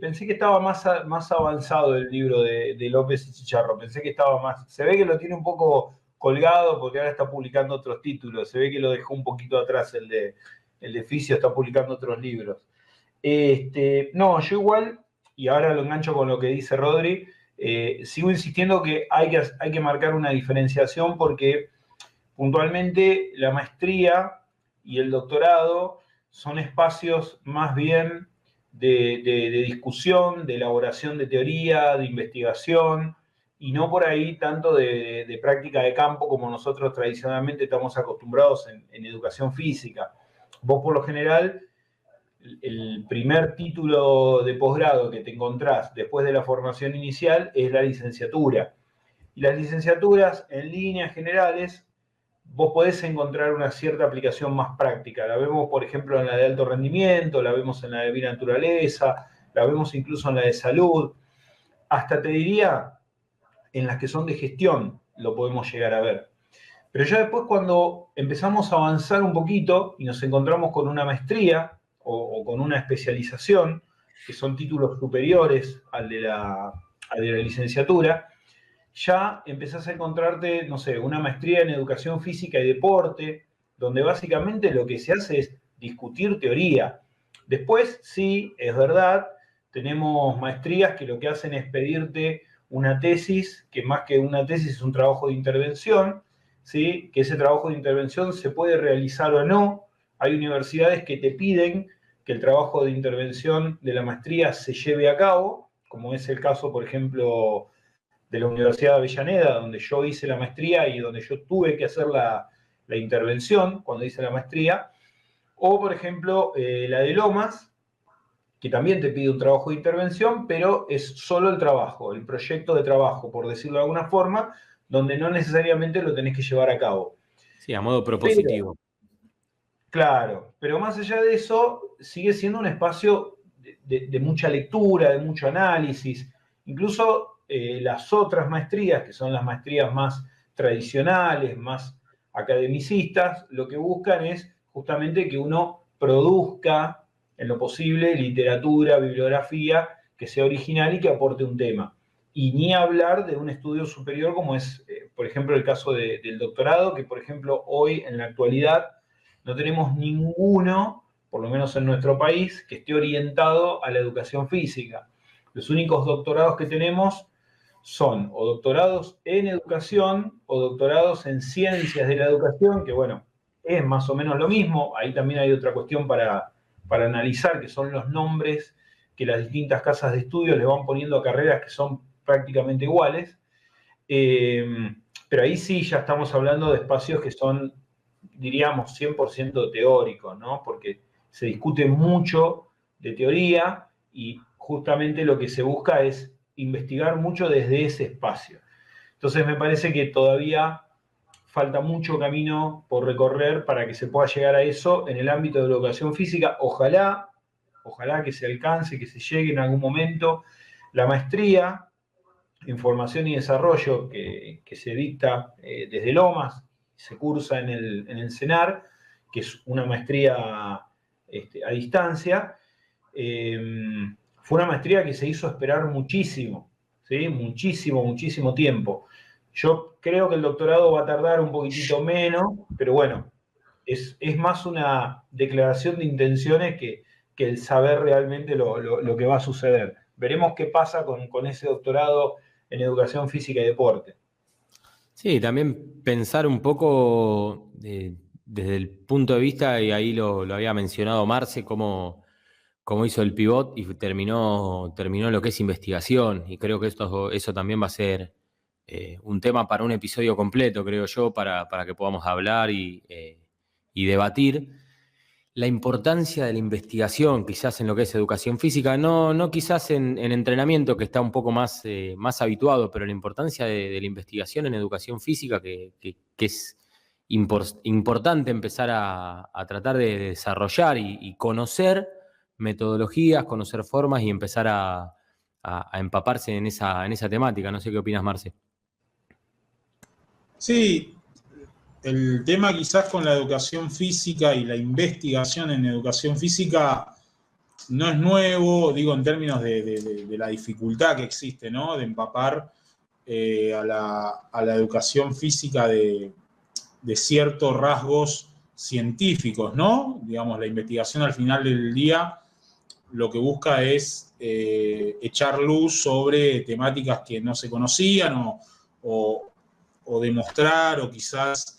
pensé que estaba más avanzado el libro de López y Chicharro, pensé que estaba más, se ve que lo tiene un poco colgado porque ahora está publicando otros títulos, se ve que lo dejó un poquito atrás el de Fisio, está publicando otros libros. No, yo igual, y ahora lo engancho con lo que dice Rodri, sigo insistiendo que hay que marcar una diferenciación porque puntualmente la maestría y el doctorado son espacios más bien de discusión, de elaboración de teoría, de investigación, y no por ahí tanto de práctica de campo como nosotros tradicionalmente estamos acostumbrados en educación física. Vos por lo general, el primer título de posgrado que te encontrás después de la formación inicial es la licenciatura. Y las licenciaturas, en líneas generales, vos podés encontrar una cierta aplicación más práctica. La vemos, por ejemplo, en la de alto rendimiento, la vemos en la de bionaturaleza, la vemos incluso en la de salud. Hasta te diría, en las que son de gestión, lo podemos llegar a ver. Pero ya después, cuando empezamos a avanzar un poquito y nos encontramos con una maestría o con una especialización, que son títulos superiores al de la licenciatura, ya empezás a encontrarte, no sé, una maestría en educación física y deporte, donde básicamente lo que se hace es discutir teoría. Después, sí, es verdad, tenemos maestrías que lo que hacen es pedirte una tesis, que más que una tesis es un trabajo de intervención, ¿sí? Que ese trabajo de intervención se puede realizar o no. Hay universidades que te piden que el trabajo de intervención de la maestría se lleve a cabo, como es el caso, por ejemplo, de la Universidad de Avellaneda, donde yo hice la maestría y donde yo tuve que hacer la intervención cuando hice la maestría, o por ejemplo la de Lomas, que también te pide un trabajo de intervención, pero es solo el trabajo, el proyecto de trabajo, por decirlo de alguna forma, donde no necesariamente lo tenés que llevar a cabo. Sí, a modo Pero, propositivo. claro, pero más allá de eso, sigue siendo un espacio de mucha lectura, de mucho análisis. Incluso las otras maestrías, que son las maestrías más tradicionales, más academicistas, lo que buscan es justamente que uno produzca en lo posible literatura, bibliografía, que sea original y que aporte un tema. Y ni hablar de un estudio superior como es, por ejemplo, el caso del doctorado, que por ejemplo hoy en la actualidad no tenemos ninguno, por lo menos en nuestro país, que esté orientado a la educación física. Los únicos doctorados que tenemos son o doctorados en educación o doctorados en ciencias de la educación, que bueno, es más o menos lo mismo. Ahí también hay otra cuestión para analizar, que son los nombres que las distintas casas de estudio le van poniendo a carreras que son prácticamente iguales. Pero ahí sí ya estamos hablando de espacios que son, diríamos, 100% teóricos, ¿no? Porque se discute mucho de teoría y justamente lo que se busca es investigar mucho desde ese espacio. Entonces me parece que todavía falta mucho camino por recorrer para que se pueda llegar a eso en el ámbito de la educación física. Ojalá que se alcance, que se llegue en algún momento. La maestría en formación y desarrollo que se dicta desde Lomas, se cursa en el CENAR, que es una maestría a distancia, fue una maestría que se hizo esperar muchísimo, ¿sí? Muchísimo tiempo. Yo creo que el doctorado va a tardar un poquitito menos, pero bueno, es más una declaración de intenciones que el saber realmente lo que va a suceder. Veremos qué pasa con ese doctorado en educación física y deporte. Sí, también pensar un poco desde el punto de vista, y ahí lo había mencionado Marce, cómo hizo el pivot y terminó lo que es investigación. Y creo que eso también va a ser un tema para un episodio completo, creo yo, para que podamos hablar y debatir. La importancia de la investigación, quizás en lo que es educación física, no quizás en entrenamiento, que está un poco más habituado, pero la importancia de la investigación en educación física, que es importante empezar a tratar de desarrollar y conocer metodologías, conocer formas y empezar a empaparse en esa temática. No sé qué opinas, Marce. Sí, el tema quizás con la educación física y la investigación en educación física no es nuevo, digo, en términos de la dificultad que existe, ¿no? De empapar a la educación física de ciertos rasgos científicos, ¿no? Digamos, la investigación al final del día lo que busca es echar luz sobre temáticas que no se conocían o demostrar o quizás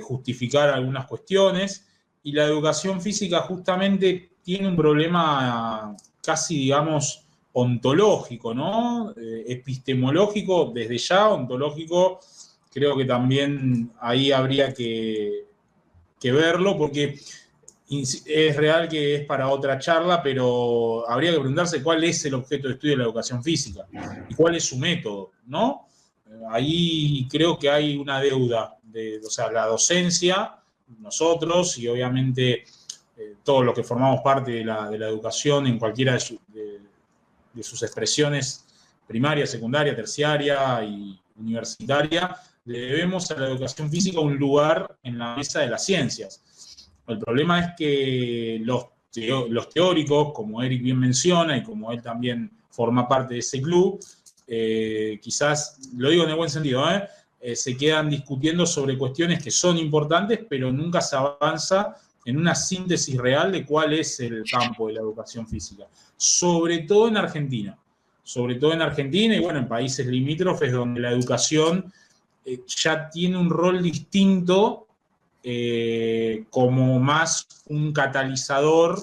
justificar algunas cuestiones, y la educación física justamente tiene un problema casi, digamos, ontológico, ¿no? Epistemológico desde ya, ontológico creo que también ahí habría que verlo, porque es real que es para otra charla, pero habría que preguntarse cuál es el objeto de estudio de la educación física y cuál es su método, ¿no? Ahí creo que hay una deuda, o sea, la docencia, nosotros y obviamente todos los que formamos parte de la educación en cualquiera de sus expresiones, primaria, secundaria, terciaria y universitaria, le debemos a la educación física un lugar en la mesa de las ciencias. El problema es que los teóricos, como Eric bien menciona y como él también forma parte de ese club, quizás, lo digo en el buen sentido, se quedan discutiendo sobre cuestiones que son importantes, pero nunca se avanza en una síntesis real de cuál es el campo de la educación física. Sobre todo en Argentina. Sobre todo en Argentina y, bueno, en países limítrofes donde la educación ya tiene un rol distinto, como más un catalizador,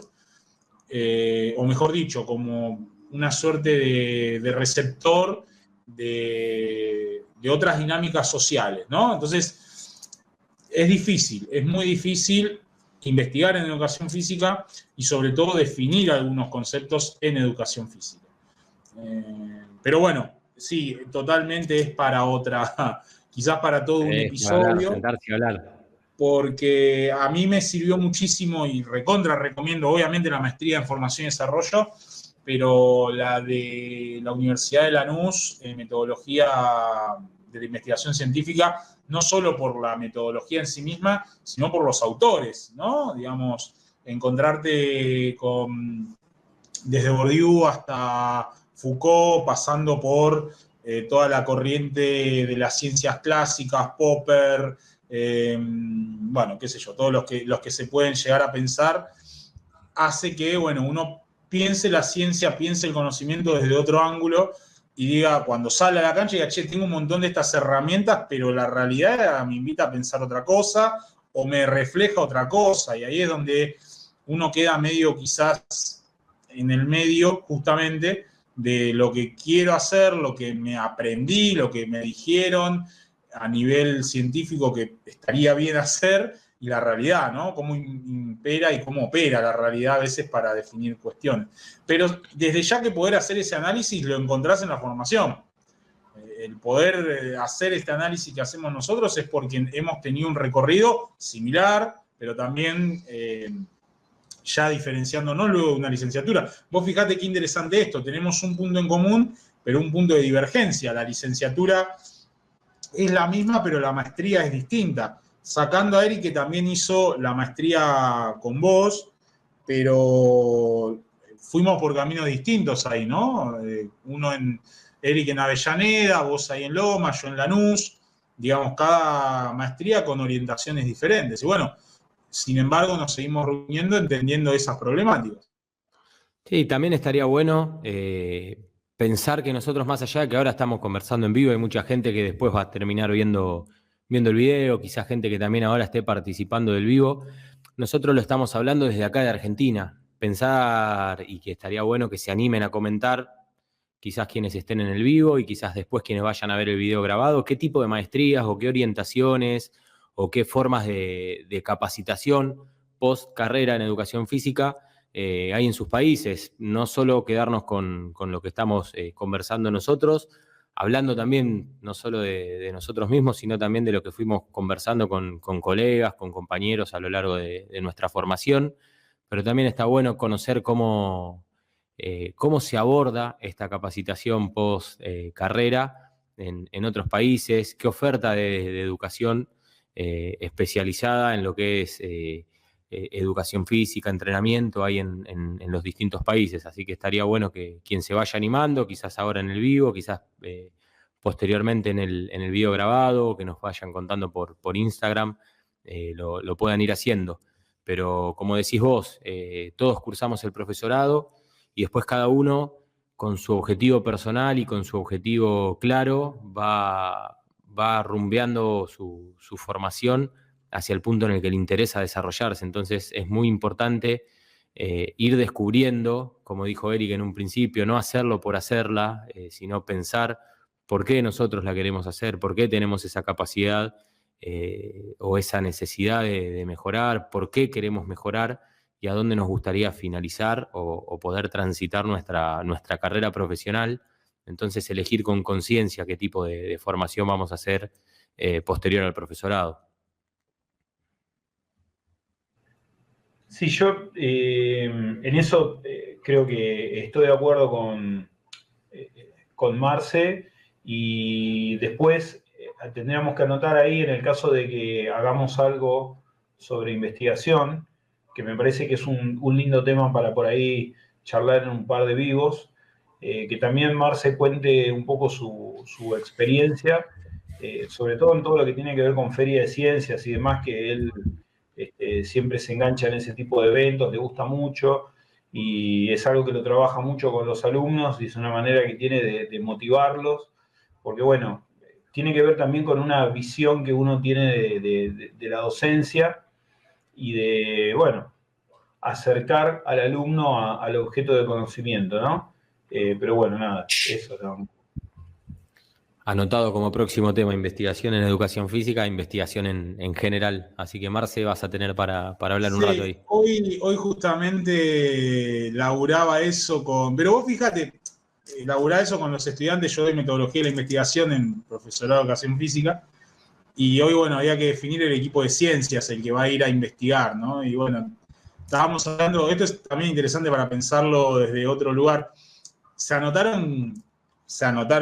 o mejor dicho, como una suerte de receptor de otras dinámicas sociales, ¿no? Entonces, es difícil, es muy difícil investigar en educación física y sobre todo definir algunos conceptos en educación física. Pero bueno, sí, totalmente es para otra, quizás para todo un episodio. Hablar, sentarse y hablar. Porque a mí me sirvió muchísimo y recontra recomiendo, obviamente, la maestría en formación y desarrollo, pero la de la Universidad de Lanús, en metodología de la investigación científica, no solo por la metodología en sí misma, sino por los autores, ¿no? Digamos, encontrarte con, desde Bourdieu hasta Foucault, pasando por toda la corriente de las ciencias clásicas, Popper, bueno, qué sé yo, todos los que se pueden llegar a pensar, hace que, bueno, uno piense la ciencia, piense el conocimiento desde otro ángulo y diga, cuando sale a la cancha, diga, che, tengo un montón de estas herramientas, pero la realidad me invita a pensar otra cosa o me refleja otra cosa, y ahí es donde uno queda medio quizás en el medio justamente de lo que quiero hacer, lo que me aprendí, lo que me dijeron a nivel científico que estaría bien hacer, y la realidad, ¿no? Cómo impera y cómo opera la realidad a veces para definir cuestiones. Pero desde ya que poder hacer ese análisis lo encontrás en la formación. El poder hacer este análisis que hacemos nosotros es porque hemos tenido un recorrido similar, pero también ya diferenciándonos luego de una licenciatura. Vos fijate qué interesante esto, tenemos un punto en común, pero un punto de divergencia. La licenciatura es la misma, pero la maestría es distinta. Sacando a Eric, que también hizo la maestría con vos, pero fuimos por caminos distintos ahí, ¿no? Uno en Eric en Avellaneda, vos ahí en Loma, yo en Lanús, digamos, cada maestría con orientaciones diferentes. Y bueno, sin embargo, nos seguimos reuniendo entendiendo esas problemáticas. Sí, también estaría bueno pensar que nosotros, más allá de que ahora estamos conversando en vivo, hay mucha gente que después va a terminar viendo el video, quizás gente que también ahora esté participando del vivo. Nosotros lo estamos hablando desde acá de Argentina. Pensar, y que estaría bueno que se animen a comentar, quizás quienes estén en el vivo y quizás después quienes vayan a ver el video grabado, qué tipo de maestrías o qué orientaciones o qué formas de capacitación post carrera en educación física hay en sus países. No solo quedarnos con lo que estamos conversando nosotros, hablando también no solo de nosotros mismos, sino también de lo que fuimos conversando con colegas, con compañeros a lo largo de nuestra formación. Pero también está bueno conocer cómo se aborda esta capacitación post carrera en otros países, qué oferta de educación especializada en lo que es educación física, entrenamiento hay en los distintos países. Así que estaría bueno que quien se vaya animando, quizás ahora en el vivo, quizás posteriormente en el video grabado, que nos vayan contando por Instagram, lo puedan ir haciendo. Pero como decís vos, todos cursamos el profesorado y después cada uno con su objetivo personal y con su objetivo claro va rumbeando su formación hacia el punto en el que le interesa desarrollarse. Entonces es muy importante ir descubriendo, como dijo Eric en un principio, no hacerlo por hacerla, sino pensar por qué nosotros la queremos hacer, por qué tenemos esa capacidad o esa necesidad de mejorar, por qué queremos mejorar y a dónde nos gustaría finalizar o poder transitar nuestra carrera profesional. Entonces elegir con conciencia qué tipo de formación vamos a hacer posterior al profesorado. Sí, yo en eso creo que estoy de acuerdo con Marce, y después tendríamos que anotar ahí en el caso de que hagamos algo sobre investigación, que me parece que es un lindo tema para por ahí charlar en un par de vivos. que también Marce cuente un poco su experiencia, sobre todo en todo lo que tiene que ver con feria de ciencias y demás, que él siempre se engancha en ese tipo de eventos, le gusta mucho y es algo que lo trabaja mucho con los alumnos y es una manera que tiene de motivarlos, porque bueno, tiene que ver también con una visión que uno tiene de la docencia y de, bueno, acercar al alumno al objeto de conocimiento, ¿no? Pero bueno, nada, eso no. Anotado como próximo tema, investigación en educación física, investigación en general. Así que Marce, vas a tener para hablar un rato Sí, ahí. hoy justamente laburaba eso con... Pero vos fíjate, laburaba eso con los estudiantes, yo doy metodología de la investigación en profesorado de educación física, y hoy, bueno, había que definir el equipo de ciencias, el que va a ir a investigar, ¿no? Y bueno, estábamos hablando, esto es también interesante para pensarlo desde otro lugar. Se anotaron,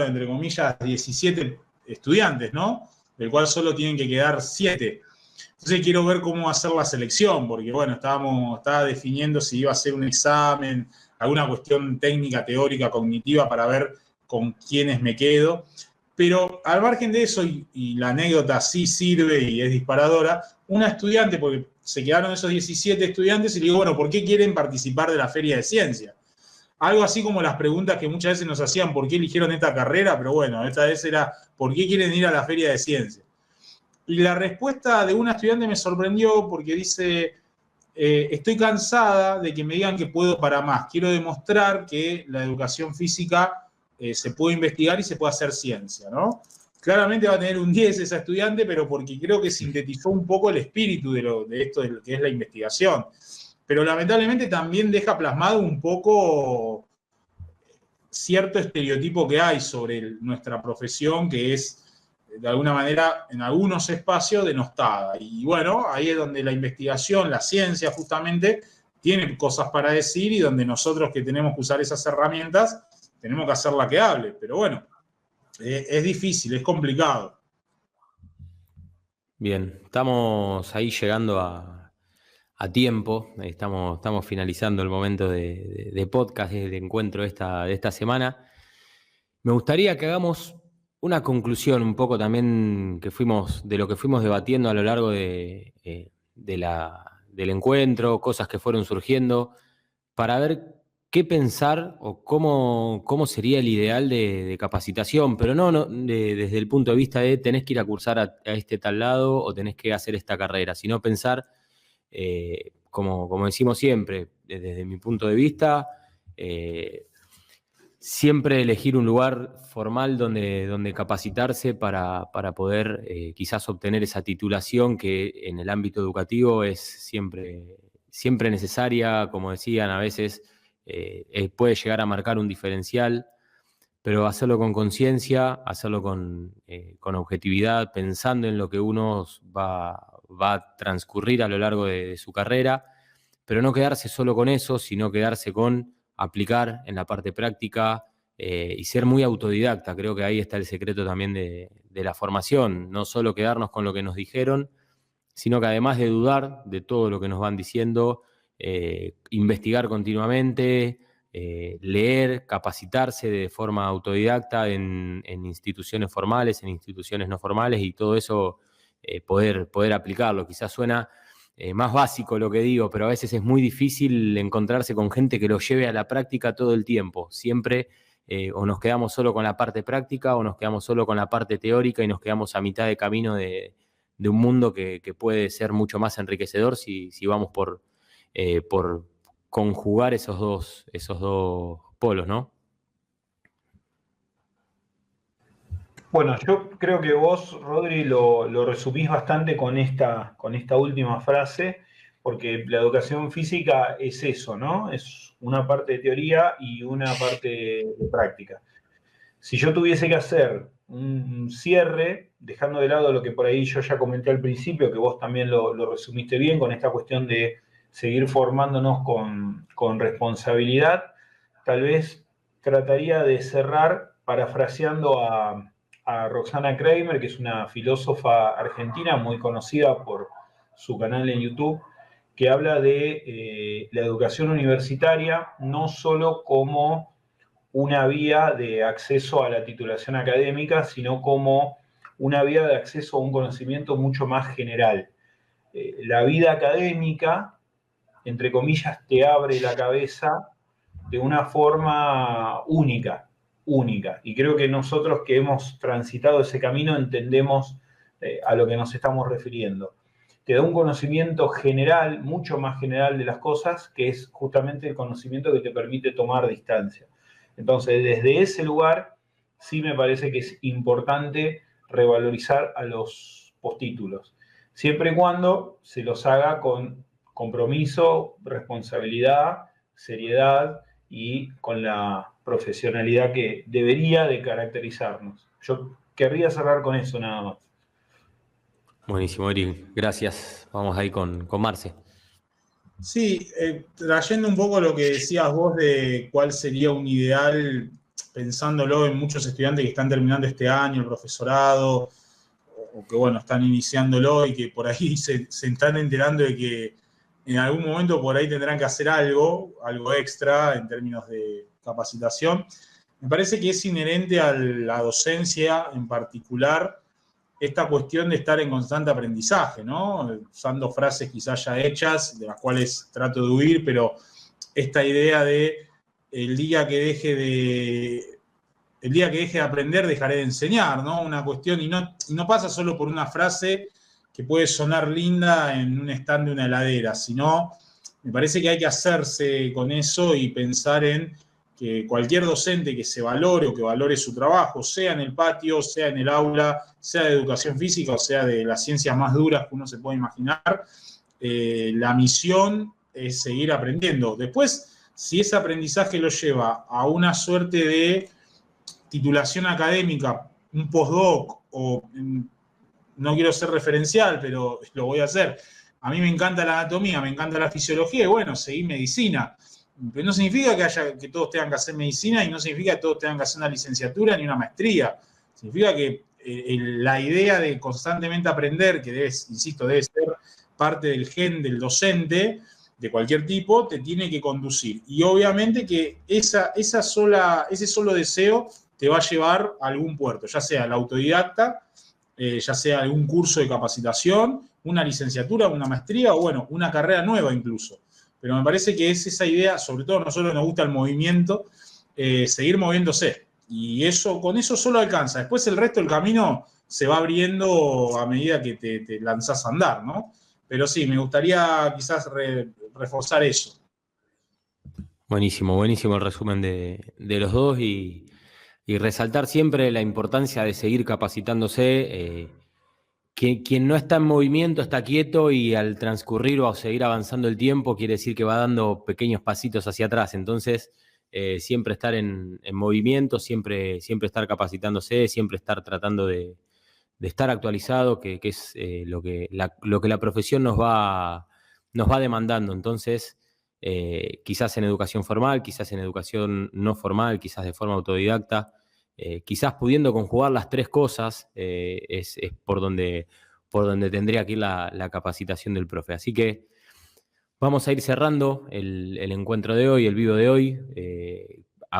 entre comillas, 17 estudiantes, ¿no? Del cual solo tienen que quedar 7. Entonces quiero ver cómo hacer la selección, porque bueno, estaba definiendo si iba a ser un examen, alguna cuestión técnica, teórica, cognitiva, para ver con quiénes me quedo. Pero al margen de eso, y la anécdota sí sirve y es disparadora, una estudiante, porque se quedaron esos 17 estudiantes, y le digo, bueno, ¿por qué quieren participar de la Feria de Ciencia? Algo así como las preguntas que muchas veces nos hacían, ¿por qué eligieron esta carrera? Pero bueno, esta vez era, ¿por qué quieren ir a la Feria de Ciencia? Y la respuesta de una estudiante me sorprendió porque dice, estoy cansada de que me digan que puedo para más. Quiero demostrar que la educación física se puede investigar y se puede hacer ciencia, ¿no? Claramente va a tener un 10 esa estudiante, pero porque creo que sintetizó un poco el espíritu de esto de lo que es la investigación. Pero lamentablemente también deja plasmado un poco cierto estereotipo que hay sobre nuestra profesión, que es de alguna manera en algunos espacios denostada. Y bueno, ahí es donde la investigación, la ciencia justamente, tiene cosas para decir y donde nosotros que tenemos que usar esas herramientas, tenemos que hacerla que hable. Pero bueno, es difícil, es complicado. Bien, estamos ahí llegando a tiempo, estamos finalizando el momento de podcast, de encuentro de esta semana. Me gustaría que hagamos una conclusión un poco también de lo que fuimos debatiendo a lo largo del encuentro, cosas que fueron surgiendo, para ver qué pensar o cómo sería el ideal de capacitación, pero no desde el punto de vista de tenés que ir a cursar a este tal lado o tenés que hacer esta carrera, sino pensar, como decimos siempre, desde mi punto de vista, siempre elegir un lugar formal donde capacitarse para poder quizás obtener esa titulación que en el ámbito educativo es siempre necesaria, como decían, a veces puede llegar a marcar un diferencial, pero hacerlo con conciencia, hacerlo con objetividad, pensando en lo que uno va a transcurrir a lo largo de su carrera, pero no quedarse solo con eso, sino quedarse con aplicar en la parte práctica y ser muy autodidacta. Creo que ahí está el secreto también de la formación, no solo quedarnos con lo que nos dijeron, sino que además de dudar de todo lo que nos van diciendo, investigar continuamente, leer, capacitarse de forma autodidacta en instituciones formales, en instituciones no formales, y todo eso poder aplicarlo. Quizás suena más básico lo que digo, pero a veces es muy difícil encontrarse con gente que lo lleve a la práctica todo el tiempo. Siempre o nos quedamos solo con la parte práctica o nos quedamos solo con la parte teórica y nos quedamos a mitad de camino de un mundo que puede ser mucho más enriquecedor si vamos por conjugar esos dos polos, ¿no? Bueno, yo creo que vos, Rodri, lo resumís bastante con esta última frase, porque la educación física es eso, ¿no? Es una parte de teoría y una parte de práctica. Si yo tuviese que hacer un cierre, dejando de lado lo que por ahí yo ya comenté al principio, que vos también lo resumiste bien, con esta cuestión de seguir formándonos con responsabilidad, tal vez trataría de cerrar parafraseando a Roxana Kramer, que es una filósofa argentina muy conocida por su canal en YouTube, que habla de la educación universitaria no solo como una vía de acceso a la titulación académica, sino como una vía de acceso a un conocimiento mucho más general. La vida académica, entre comillas, te abre la cabeza de una forma única. Y creo que nosotros que hemos transitado ese camino entendemos a lo que nos estamos refiriendo. Te da un conocimiento general, mucho más general de las cosas, que es justamente el conocimiento que te permite tomar distancia. Entonces, desde ese lugar, sí me parece que es importante revalorizar a los postítulos, siempre y cuando se los haga con compromiso, responsabilidad, seriedad y con la profesionalidad que debería de caracterizarnos. Yo querría cerrar con eso nada más. Buenísimo, Eric. Gracias. Vamos ahí con Marce. Sí, trayendo un poco lo que decías vos de cuál sería un ideal, pensándolo en muchos estudiantes que están terminando este año el profesorado, o que bueno, están iniciándolo y que por ahí se están enterando de que en algún momento por ahí tendrán que hacer algo extra en términos de capacitación. Me parece que es inherente a la docencia en particular esta cuestión de estar en constante aprendizaje, ¿no? Usando frases quizás ya hechas, de las cuales trato de huir, pero esta idea de el día que deje de aprender, dejaré de enseñar, ¿no? Una cuestión, y no pasa solo por una frase que puede sonar linda en un stand de una heladera, sino me parece que hay que hacerse con eso y pensar en que cualquier docente que se valore o que valore su trabajo, sea en el patio, sea en el aula, sea de educación física o sea de las ciencias más duras que uno se puede imaginar, la misión es seguir aprendiendo. Después, si ese aprendizaje lo lleva a una suerte de titulación académica, un postdoc, o no quiero ser referencial, pero lo voy a hacer. A mí me encanta la anatomía, me encanta la fisiología, y bueno, seguí medicina. Pero no significa que todos tengan que hacer medicina y no significa que todos tengan que hacer una licenciatura ni una maestría. Significa que la idea de constantemente aprender, que debe ser parte del gen del docente, de cualquier tipo, te tiene que conducir. Y obviamente que ese solo deseo te va a llevar a algún puerto, ya sea el autodidacta, ya sea algún curso de capacitación, una licenciatura, una maestría o bueno, una carrera nueva incluso. Pero me parece que es esa idea, sobre todo a nosotros nos gusta el movimiento, seguir moviéndose. Y con eso solo alcanza. Después el resto del camino se va abriendo a medida que te lanzás a andar, ¿no? Pero sí, me gustaría quizás reforzar eso. Buenísimo, buenísimo el resumen de los dos y resaltar siempre la importancia de seguir capacitándose. Quien no está en movimiento está quieto y al transcurrir o a seguir avanzando el tiempo quiere decir que va dando pequeños pasitos hacia atrás. Entonces, siempre estar en movimiento, siempre estar capacitándose, siempre estar tratando de estar actualizado, que es lo que la profesión nos va demandando. Entonces, quizás en educación formal, quizás en educación no formal, quizás de forma autodidacta, quizás pudiendo conjugar las tres cosas, es por donde tendría que ir la capacitación del profe. Así que vamos a ir cerrando el encuentro de hoy, el vivo de hoy.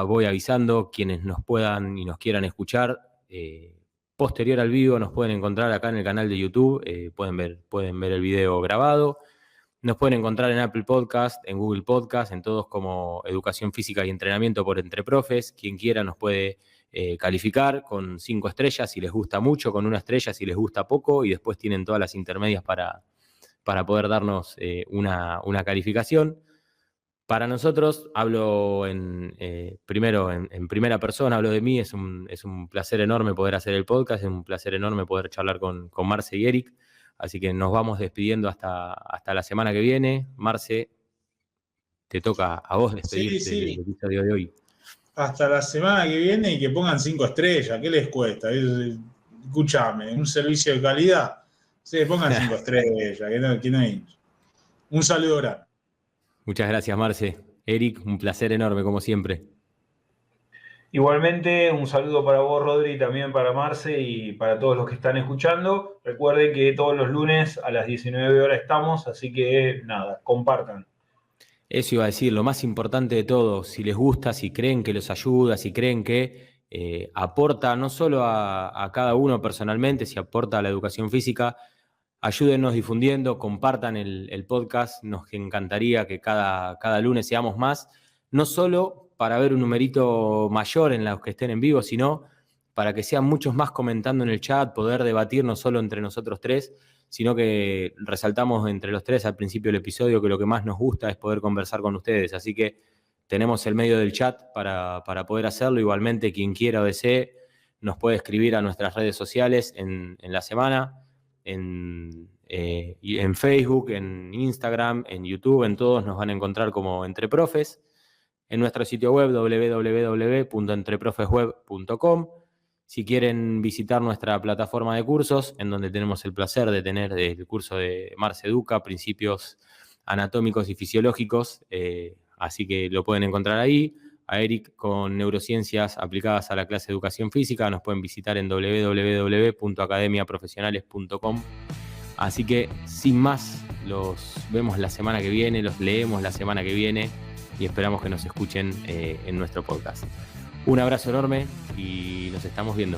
Voy avisando quienes nos puedan y nos quieran escuchar. Posterior al vivo nos pueden encontrar acá en el canal de YouTube, pueden ver el video grabado. Nos pueden encontrar en Apple Podcast, en Google Podcast, en todos como Educación Física y Entrenamiento por Entre Profes. Quien quiera nos puede calificar con 5 estrellas si les gusta mucho, con 1 estrella si les gusta poco, y después tienen todas las intermedias para poder darnos una calificación. Para nosotros, hablo primero en primera persona, hablo de mí, es un placer enorme poder hacer el podcast, es un placer enorme poder charlar con Marce y Eric. Así que nos vamos despidiendo hasta la semana que viene. Marce, te toca a vos despedirte del episodio de hoy. Hasta la semana que viene y que pongan 5 estrellas. ¿Qué les cuesta? Escúchame, un servicio de calidad. Sí, pongan 5 estrellas, que no hay. Un saludo grande. Muchas gracias, Marce. Eric, un placer enorme, como siempre. Igualmente, un saludo para vos, Rodri, también para Marce y para todos los que están escuchando. Recuerden que todos los lunes a las 19 horas estamos, así que nada, compartan. Eso iba a decir, lo más importante de todo, si les gusta, si creen que los ayuda, si creen que aporta no solo a cada uno personalmente, si aporta a la educación física, ayúdennos difundiendo, compartan el podcast, nos encantaría que cada lunes seamos más, no solo para ver un numerito mayor en los que estén en vivo, sino para que sean muchos más comentando en el chat, poder debatir no solo entre nosotros tres, sino que resaltamos entre los tres al principio del episodio que lo que más nos gusta es poder conversar con ustedes, así que tenemos el medio del chat para poder hacerlo. Igualmente, quien quiera o desee, nos puede escribir a nuestras redes sociales en la semana, en Facebook, en Instagram, en YouTube, en todos nos van a encontrar como Entre Profes, en nuestro sitio web www.entreprofesweb.com. Si quieren visitar nuestra plataforma de cursos, en donde tenemos el placer de tener el curso de Marce Educa, Principios Anatómicos y Fisiológicos, así que lo pueden encontrar ahí. A Eric con neurociencias aplicadas a la clase de educación física, nos pueden visitar en www.academiaprofesionales.com. Así que, sin más, los vemos la semana que viene, los leemos la semana que viene y esperamos que nos escuchen en nuestro podcast. Un abrazo enorme y nos estamos viendo.